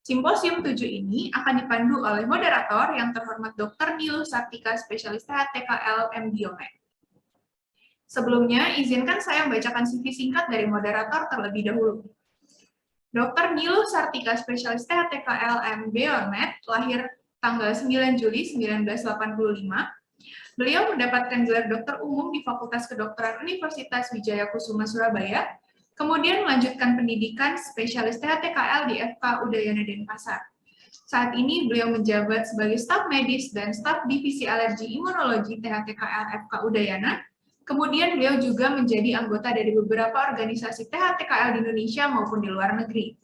Simposium 7 ini akan dipandu oleh moderator yang terhormat Dr. Nilu Sartika, spesialis THTKL M Biomed. Sebelumnya, izinkan saya membacakan CV singkat dari moderator terlebih dahulu. Dr. Nilu Sartika, spesialis THTKL M Biomed, lahir tanggal 9 Juli 1985. Beliau mendapatkan gelar dokter umum di Fakultas Kedokteran Universitas Wijaya Kusuma, Surabaya, kemudian melanjutkan pendidikan spesialis THTKL di FK Udayana Denpasar. Saat ini beliau menjabat sebagai staf medis dan staf divisi alergi imunologi THTKL FK Udayana. Kemudian beliau juga menjadi anggota dari beberapa organisasi THTKL di Indonesia maupun di luar negeri.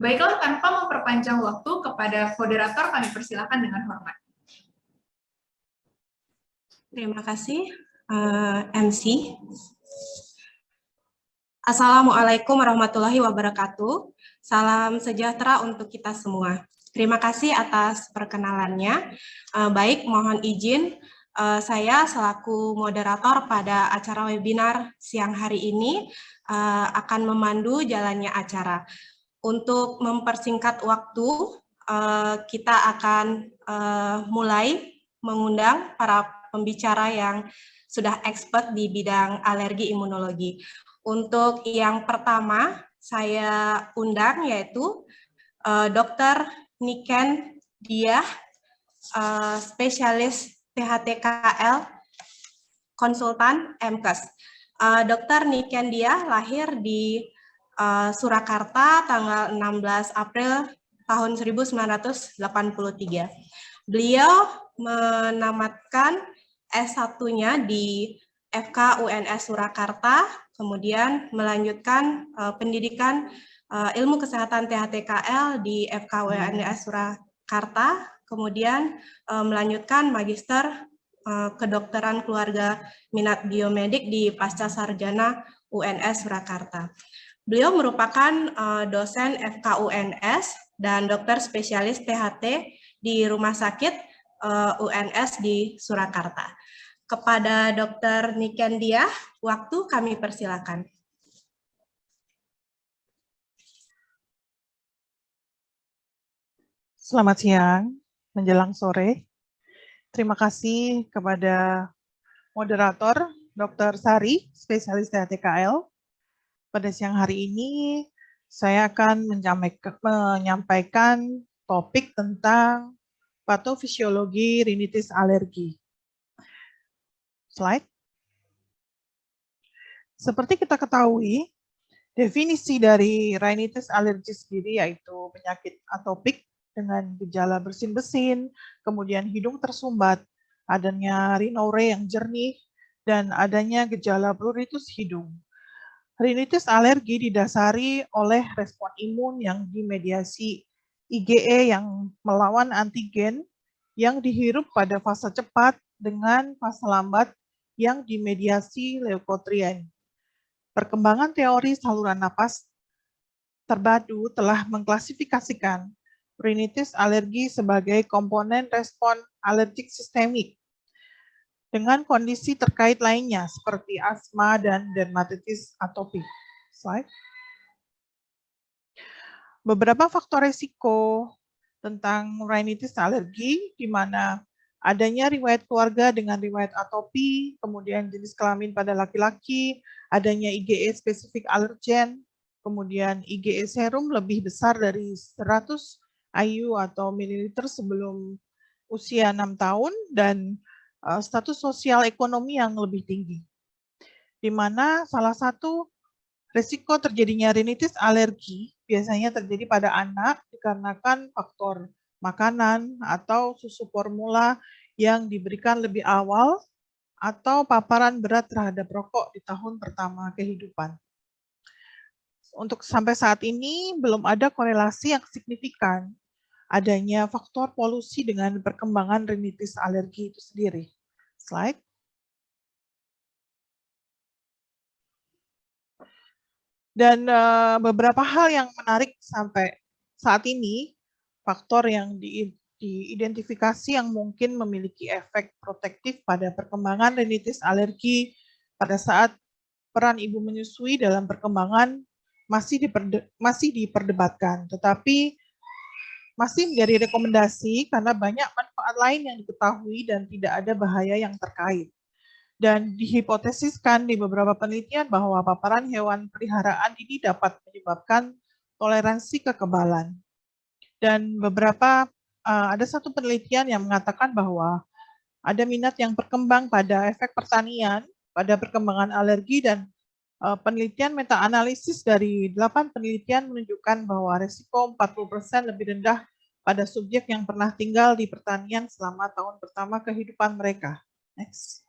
Baiklah, tanpa memperpanjang waktu, kepada moderator kami persilakan dengan hormat. Terima kasih, MC. Assalamualaikum warahmatullahi wabarakatuh. Salam sejahtera untuk kita semua. Terima kasih atas perkenalannya. Baik, mohon izin saya selaku moderator pada acara webinar siang hari ini akan memandu jalannya acara. Untuk mempersingkat waktu, kita akan mulai mengundang para pembicara yang sudah expert di bidang alergi imunologi. Untuk yang pertama, saya undang yaitu Dr. Niken Diah, spesialis THTKL, konsultan MKes. Dr. Niken Diah lahir di Surakarta tanggal 16 April tahun 1983. Beliau menamatkan S1-nya di FK UNS Surakarta, kemudian melanjutkan pendidikan ilmu kesehatan THTKL di FK UNS Surakarta, kemudian melanjutkan magister kedokteran keluarga minat biomedik di Pasca Sarjana UNS Surakarta. Beliau merupakan dosen FK UNS dan dokter spesialis THT di Rumah Sakit UNS di Surakarta. Kepada Dr. Niken Diah, waktu kami persilakan. Selamat siang, menjelang sore. Terima kasih kepada moderator Dr. Sari, spesialis THTKL. Pada siang hari ini, saya akan menyampaikan topik tentang patofisiologi rinitis alergi. Slide. Seperti kita ketahui, definisi dari rinitis alergi sendiri yaitu penyakit atopik dengan gejala bersin-bersin, kemudian hidung tersumbat, adanya rhinore yang jernih, dan adanya gejala pruritus hidung. Rinitis alergi didasari oleh respon imun yang dimediasi IgE yang melawan antigen yang dihirup pada fase cepat dengan fase lambat yang dimediasi leukotrien. Perkembangan teori saluran napas terpadu telah mengklasifikasikan rinitis alergi sebagai komponen respon alergik sistemik dengan kondisi terkait lainnya seperti asma dan dermatitis atopik. Slide. Beberapa faktor risiko tentang rinitis alergi, di mana adanya riwayat keluarga dengan riwayat atopi, kemudian jenis kelamin pada laki-laki, adanya IgE spesifik alergen, kemudian IgE serum lebih besar dari 100 IU atau mililiter sebelum usia 6 tahun, dan status sosial ekonomi yang lebih tinggi. Di mana salah satu risiko terjadinya rinitis alergi biasanya terjadi pada anak dikarenakan faktor makanan atau susu formula yang diberikan lebih awal atau paparan berat terhadap rokok di tahun pertama kehidupan. Untuk sampai saat ini belum ada korelasi yang signifikan adanya faktor polusi dengan perkembangan rinitis alergi itu sendiri. Slide. Dan beberapa hal yang menarik sampai saat ini, faktor yang diidentifikasi yang mungkin memiliki efek protektif pada perkembangan rinitis alergi pada saat peran ibu menyusui dalam perkembangan masih diperdebatkan, tetapi masih menjadi rekomendasi karena banyak manfaat lain yang diketahui dan tidak ada bahaya yang terkait. Dan dihipotesiskan di beberapa penelitian bahwa paparan hewan peliharaan ini dapat menyebabkan toleransi kekebalan. Dan ada satu penelitian yang mengatakan bahwa ada minat yang berkembang pada efek pertanian, pada perkembangan alergi, dan penelitian meta-analisis dari 8 penelitian menunjukkan bahwa risiko 40% lebih rendah pada subjek yang pernah tinggal di pertanian selama tahun pertama kehidupan mereka. Next.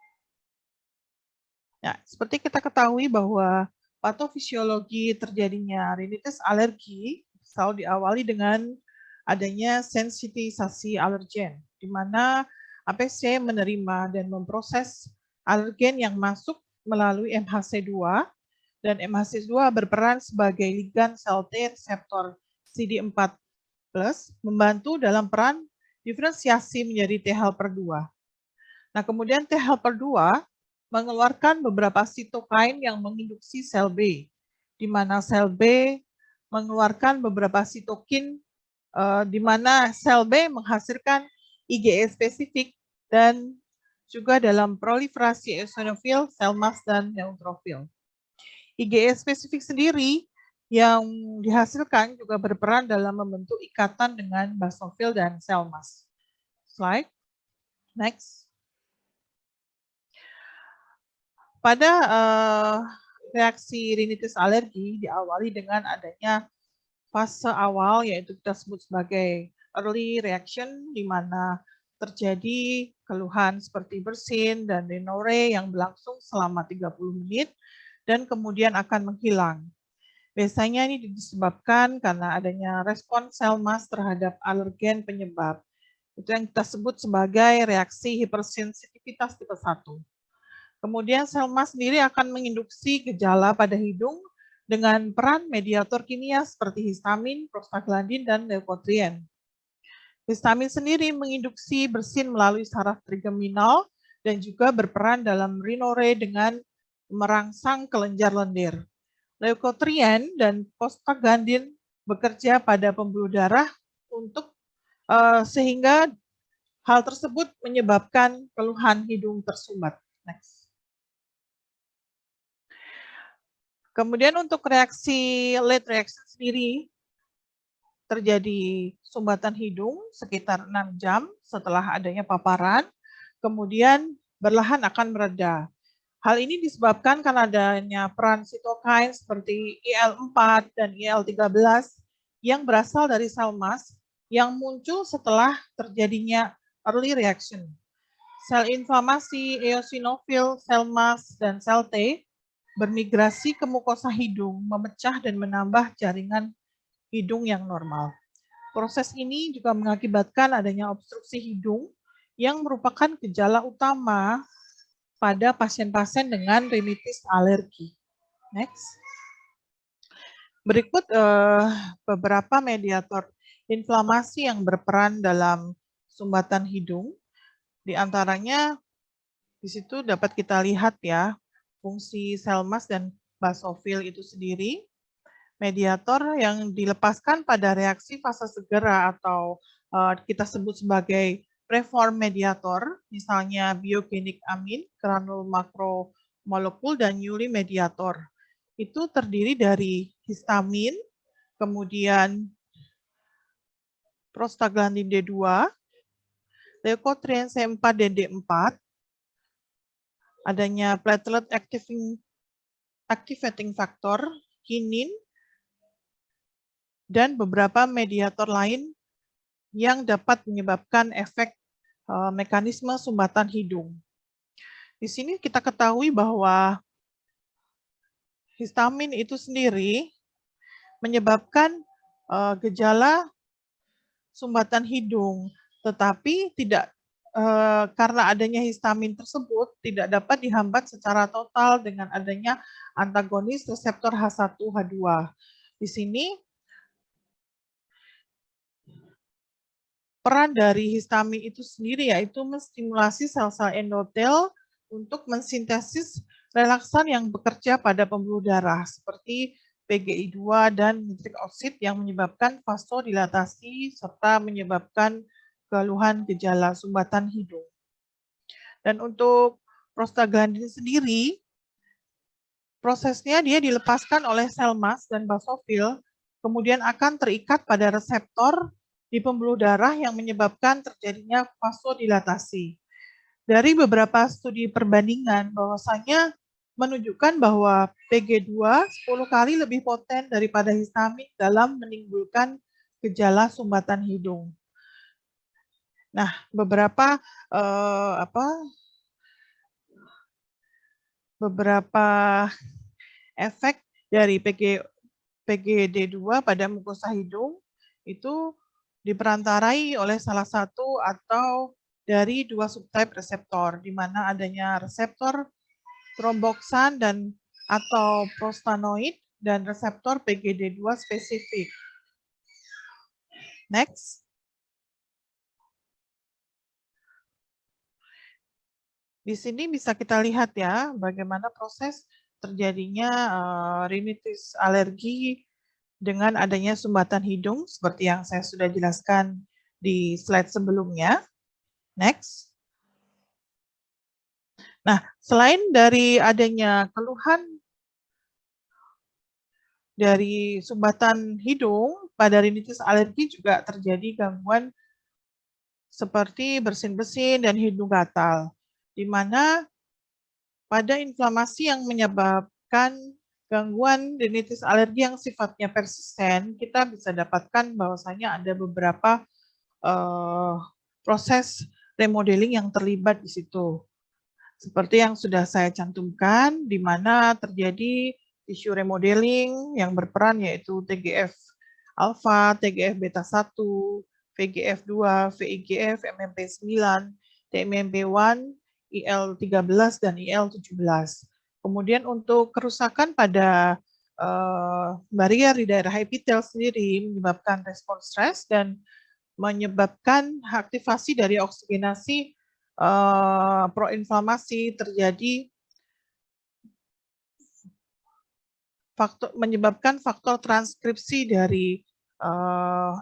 Ya, seperti kita ketahui bahwa patofisiologi terjadinya rinitis alergi selalu diawali dengan adanya sensitisasi alergen, di mana APC menerima dan memproses alergen yang masuk melalui MHC2, dan MHC2 berperan sebagai ligan sel T reseptor CD4+, membantu dalam peran diferensiasi menjadi T helper 2. Nah, kemudian T helper 2 mengeluarkan beberapa sitokain yang menginduksi sel B, di mana sel B mengeluarkan beberapa sitokin, di mana sel B menghasilkan IgE spesifik dan juga dalam proliferasi eosinofil, sel mast, dan neutrofil. IgE spesifik sendiri yang dihasilkan juga berperan dalam membentuk ikatan dengan basofil dan sel mast. Slide. Next. Pada reaksi rinitis alergi diawali dengan adanya fase awal, yaitu kita sebut sebagai early reaction, di mana terjadi keluhan seperti bersin dan rhinore yang berlangsung selama 30 menit dan kemudian akan menghilang. Biasanya ini disebabkan karena adanya respon sel mast terhadap alergen penyebab. Itu yang kita sebut sebagai reaksi hipersensitivitas tipe 1. Kemudian sel mast sendiri akan menginduksi gejala pada hidung dengan peran mediator kimia seperti histamin, prostaglandin, dan leukotrien. Histamin sendiri menginduksi bersin melalui saraf trigeminal dan juga berperan dalam rhinore dengan merangsang kelenjar lendir. Leukotrien dan prostaglandin bekerja pada pembuluh darah sehingga hal tersebut menyebabkan keluhan hidung tersumbat. Next. Kemudian untuk reaksi late reaction sendiri terjadi sumbatan hidung sekitar 6 jam setelah adanya paparan, kemudian berlahan akan mereda. Hal ini disebabkan karena adanya peran sitokain seperti IL-4 dan IL-13 yang berasal dari sel mast yang muncul setelah terjadinya early reaction. Sel inflamasi, eosinofil, sel mast, dan sel T bermigrasi ke mukosa hidung, memecah dan menambah jaringan hidung yang normal. Proses ini juga mengakibatkan adanya obstruksi hidung yang merupakan gejala utama pada pasien-pasien dengan rinitis alergi. Next. Berikut beberapa mediator inflamasi yang berperan dalam sumbatan hidung. Di antaranya di situ dapat kita lihat ya, fungsi sel mast dan basofil itu sendiri, mediator yang dilepaskan pada reaksi fase segera atau kita sebut sebagai preform mediator, misalnya biogenik amin, granul makromolekul, dan Uli mediator. Itu terdiri dari histamin, kemudian prostaglandin D2, leukotrien C4 dan D4, adanya platelet activating factor, kinin, dan beberapa mediator lain yang dapat menyebabkan efek mekanisme sumbatan hidung. Di sini kita ketahui bahwa histamin itu sendiri menyebabkan gejala sumbatan hidung, tetapi tidak karena adanya histamin tersebut tidak dapat dihambat secara total dengan adanya antagonis reseptor H1H2. Di sini peran dari histamin itu sendiri yaitu menstimulasi sel-sel endotel untuk mensintesis relaksan yang bekerja pada pembuluh darah seperti PGI2 dan nitrik oksid yang menyebabkan vasodilatasi serta menyebabkan keluhan gejala sumbatan hidung. Dan untuk prostaglandin sendiri, prosesnya dia dilepaskan oleh sel mast dan basofil, kemudian akan terikat pada reseptor di pembuluh darah yang menyebabkan terjadinya vasodilatasi. Dari beberapa studi perbandingan bahwasanya menunjukkan bahwa PG2 10 kali lebih poten daripada histamin dalam menimbulkan gejala sumbatan hidung. Nah, beberapa efek dari PGD2 pada mukosa hidung itu diperantarai oleh salah satu atau dari dua subtype reseptor, di mana adanya reseptor tromboksan dan atau prostanoid dan reseptor PGD2 spesifik. Next. Di sini bisa kita lihat ya bagaimana proses terjadinya rinitis alergi dengan adanya sumbatan hidung seperti yang saya sudah jelaskan di slide sebelumnya. Next. Nah, selain dari adanya keluhan dari sumbatan hidung, pada rinitis alergi juga terjadi gangguan seperti bersin-bersin dan hidung gatal, di mana pada inflamasi yang menyebabkan gangguan rinitis alergi yang sifatnya persisten, kita bisa dapatkan bahwasanya ada beberapa proses remodeling yang terlibat di situ. Seperti yang sudah saya cantumkan, di mana terjadi tissue remodeling yang berperan yaitu TGF alfa, TGF beta 1, VGF2, VIGF, MMP9, TMMP1, IL13 dan IL17. Kemudian untuk kerusakan pada barier di daerah epitel sendiri menyebabkan respon stres dan menyebabkan aktivasi dari oksigenasi proinflamasi terjadi, menyebabkan faktor transkripsi dari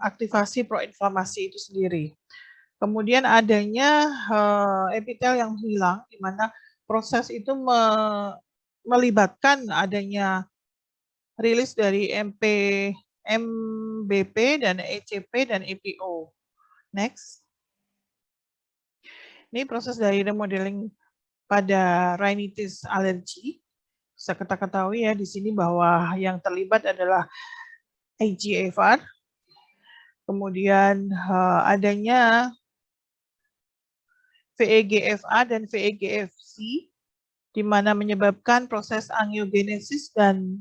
aktivasi proinflamasi itu sendiri. Kemudian adanya epitel yang hilang, di mana proses itu melibatkan adanya rilis dari MBP dan ECP dan EPO. Next. Ini proses dari remodeling pada rinitis alergi. Bisa kita ketahui ya di sini bahwa yang terlibat adalah IGFR. Kemudian adanya VEGF-A dan VEGF-C, di mana menyebabkan proses angiogenesis dan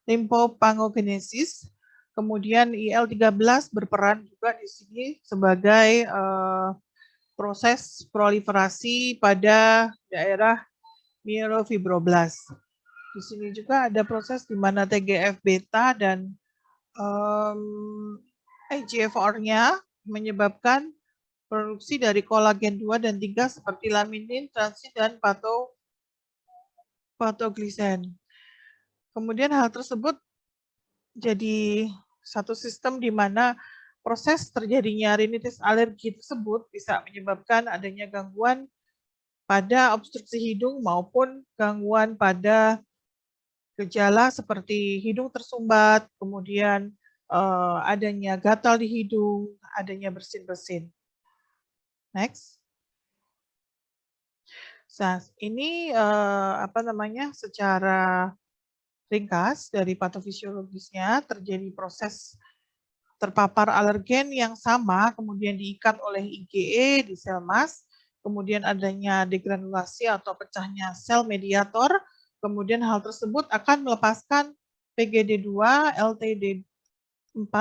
limfopangogenesis. Kemudian IL-13 berperan juga di sini sebagai proses proliferasi pada daerah myelofibroblast. Di sini juga ada proses di mana TGF beta dan IGFR-nya menyebabkan produksi dari kolagen 2 dan 3 seperti laminin, transin, dan patoglisen. Kemudian hal tersebut jadi satu sistem di mana proses terjadinya rinitis alergi tersebut bisa menyebabkan adanya gangguan pada obstruksi hidung maupun gangguan pada gejala seperti hidung tersumbat, kemudian adanya gatal di hidung, adanya bersin-bersin. Next. Nah, ini secara ringkas dari patofisiologisnya terjadi proses terpapar alergen yang sama, kemudian diikat oleh IgE di sel mast, kemudian adanya degranulasi atau pecahnya sel mediator, kemudian hal tersebut akan melepaskan PGD2, LTD4,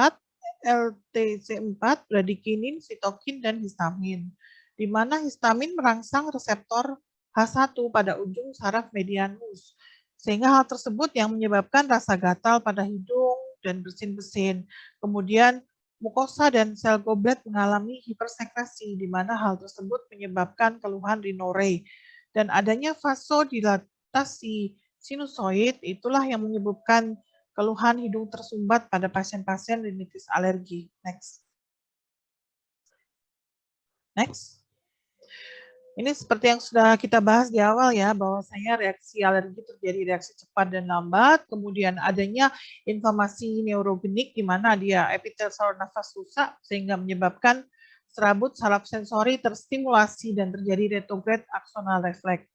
LTC4, bradikinin, sitokin, dan histamin, di mana histamin merangsang reseptor H1 pada ujung saraf medianus, sehingga hal tersebut yang menyebabkan rasa gatal pada hidung dan bersin-bersin. Kemudian mukosa dan sel goblet mengalami hipersekresi, di mana hal tersebut menyebabkan keluhan rhinore. Dan adanya vasodilatasi sinusoid itulah yang menyebabkan keluhan hidung tersumbat pada pasien-pasien rinitis alergi. Next. Next. Ini seperti yang sudah kita bahas di awal ya, bahwasanya reaksi alergi terjadi reaksi cepat dan lambat, kemudian adanya inflamasi neurogenik di mana dia epitel saluran nafas rusak sehingga menyebabkan serabut saraf sensori terstimulasi dan terjadi retrograde axonal refleks.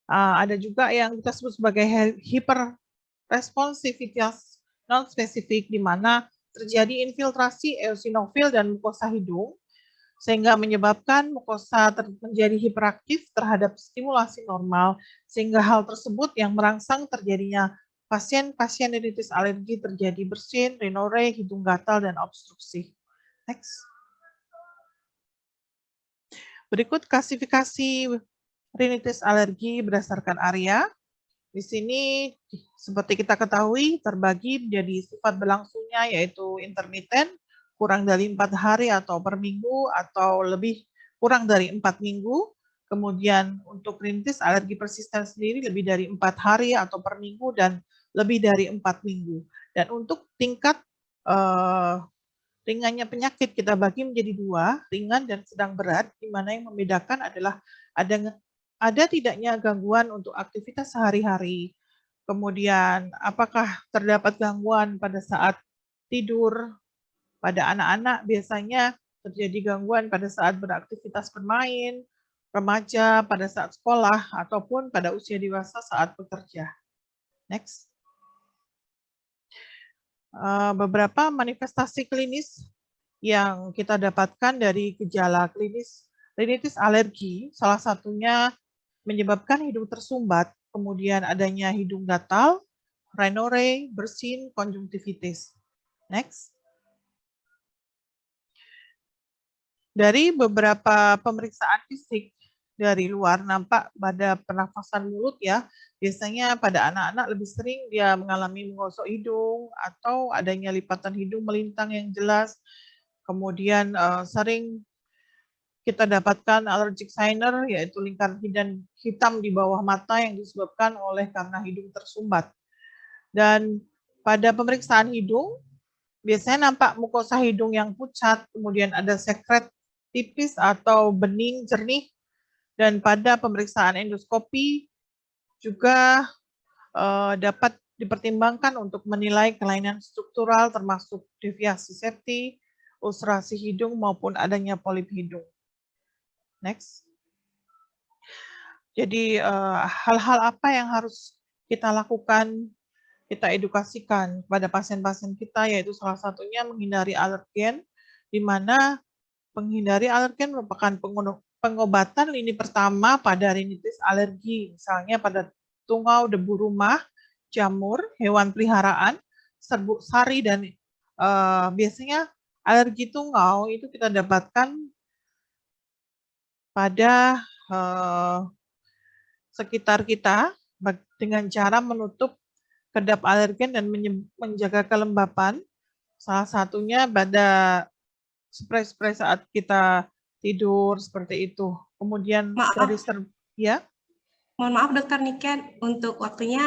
Ada juga yang kita sebut sebagai hiperresponsivitas non-spesifik di mana terjadi infiltrasi eosinofil dan mukosa hidung sehingga menyebabkan mukosa menjadi hiperaktif terhadap stimulasi normal, sehingga hal tersebut yang merangsang terjadinya pasien-pasien rinitis alergi terjadi bersin, rhinore, hidung gatal, dan obstruksi. Next. Berikut klasifikasi rinitis alergi berdasarkan area. Di sini seperti kita ketahui terbagi menjadi sifat berlangsungnya yaitu intermittent, kurang dari 4 hari atau per minggu atau lebih kurang dari 4 minggu. Kemudian untuk rinitis alergi persisten sendiri lebih dari 4 hari atau per minggu dan lebih dari 4 minggu. Dan untuk tingkat ringannya penyakit kita bagi menjadi 2, ringan dan sedang berat, di mana yang membedakan adalah ada tidaknya gangguan untuk aktivitas sehari-hari. Kemudian apakah terdapat gangguan pada saat tidur. Pada anak-anak biasanya terjadi gangguan pada saat beraktivitas bermain, remaja pada saat sekolah, ataupun pada usia dewasa saat bekerja. Next. Beberapa manifestasi klinis yang kita dapatkan dari gejala klinis rinitis alergi, salah satunya menyebabkan hidung tersumbat, kemudian adanya hidung gatal, rhinore, bersin, konjungtivitis. Next. Dari beberapa pemeriksaan fisik dari luar nampak pada pernafasan mulut ya, biasanya pada anak-anak lebih sering dia mengalami menggosok hidung atau adanya lipatan hidung melintang yang jelas. Kemudian sering kita dapatkan allergic signer yaitu lingkaran hitam di bawah mata yang disebabkan oleh karena hidung tersumbat. Dan pada pemeriksaan hidung biasanya nampak mukosa hidung yang pucat, kemudian ada sekret tipis atau bening jernih, dan pada pemeriksaan endoskopi juga dapat dipertimbangkan untuk menilai kelainan struktural termasuk deviasi septi, ulcerasi hidung maupun adanya polip hidung. Next. Jadi hal-hal apa yang harus kita lakukan, kita edukasikan kepada pasien-pasien kita, yaitu salah satunya menghindari alergen, di mana menghindari alergen merupakan pengobatan lini pertama pada rinitis alergi, misalnya pada tungau, debu rumah, jamur, hewan peliharaan, serbuk sari, dan biasanya alergi tungau itu kita dapatkan pada sekitar kita dengan cara menutup kedap alergen dan menjaga kelembapan. Salah satunya pada spray-spray saat kita tidur seperti itu. Kemudian dari ya. Mohon maaf Dokter Niken, untuk waktunya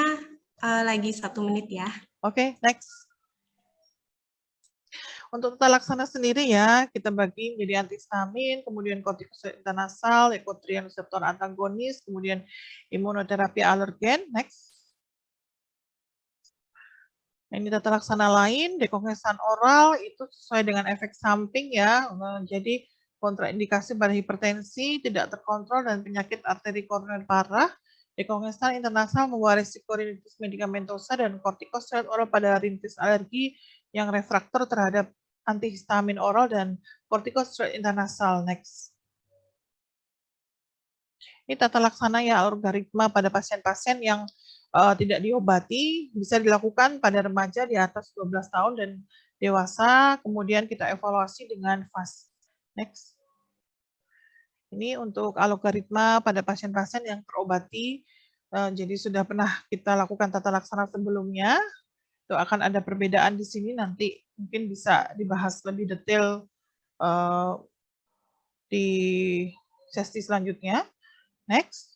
lagi 1 menit ya. Oke, next. Untuk tata laksana sendiri ya, kita bagi menjadi antihistamin, kemudian kortikosteroid intranasal, ekotrian reseptor antagonis, kemudian imunoterapi alergen. Next. Ini tata laksana lain, dekongesan oral itu sesuai dengan efek samping ya. Jadi kontraindikasi pada hipertensi, tidak terkontrol, dan penyakit arteri koroner parah. Dekongesan intranasal membawa risiko rinitis medikamentosa dan kortikosteroid oral pada rinitis alergi yang refraktor terhadap antihistamin oral dan kortikosteroid intranasal. Next. Ini tata laksana ya algoritma pada pasien-pasien yang tidak diobati, bisa dilakukan pada remaja di atas 12 tahun dan dewasa, kemudian kita evaluasi dengan fast. Next. Ini untuk algoritma pada pasien-pasien yang terobati, jadi sudah pernah kita lakukan tata laksana sebelumnya, itu akan ada perbedaan di sini, nanti mungkin bisa dibahas lebih detail di sesi selanjutnya. Next.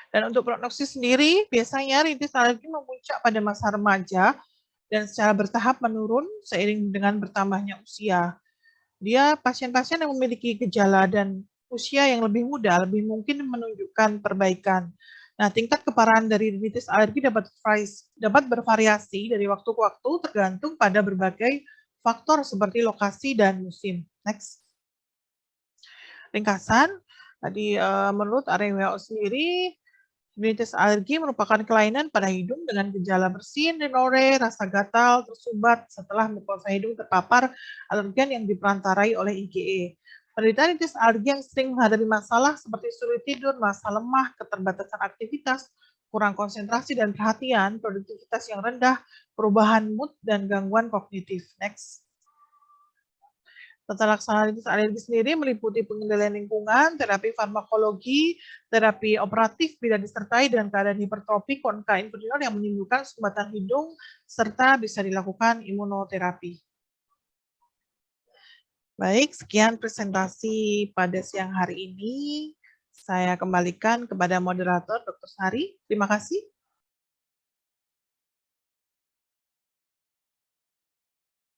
Dan untuk prognosis sendiri, biasanya rinitis alergi memuncak pada masa remaja dan secara bertahap menurun seiring dengan bertambahnya usia. Dia pasien-pasien yang memiliki gejala dan usia yang lebih muda lebih mungkin menunjukkan perbaikan. Nah, tingkat keparahan dari rinitis alergi dapat bervariasi dari waktu ke waktu tergantung pada berbagai faktor seperti lokasi dan musim. Next. Ringkasan, tadi menurut RWO sendiri, rinitis alergi merupakan kelainan pada hidung dengan gejala bersin, rhinore, rasa gatal, tersumbat setelah mukosa hidung terpapar alergen yang diperantarai oleh IgE. Penderita rinitis alergi yang sering menghadapi masalah seperti sulit tidur, masa lemah, keterbatasan aktivitas, kurang konsentrasi dan perhatian, produktivitas yang rendah, perubahan mood, dan gangguan kognitif. Next. Tata laksana rinitis alergi sendiri meliputi pengendalian lingkungan, terapi farmakologi, terapi operatif bila disertai dengan keadaan hipertrofi konka inferior yang menimbulkan sumbatan hidung, serta bisa dilakukan imunoterapi. Baik, sekian presentasi pada siang hari ini. Saya kembalikan kepada moderator Dr. Sari. Terima kasih.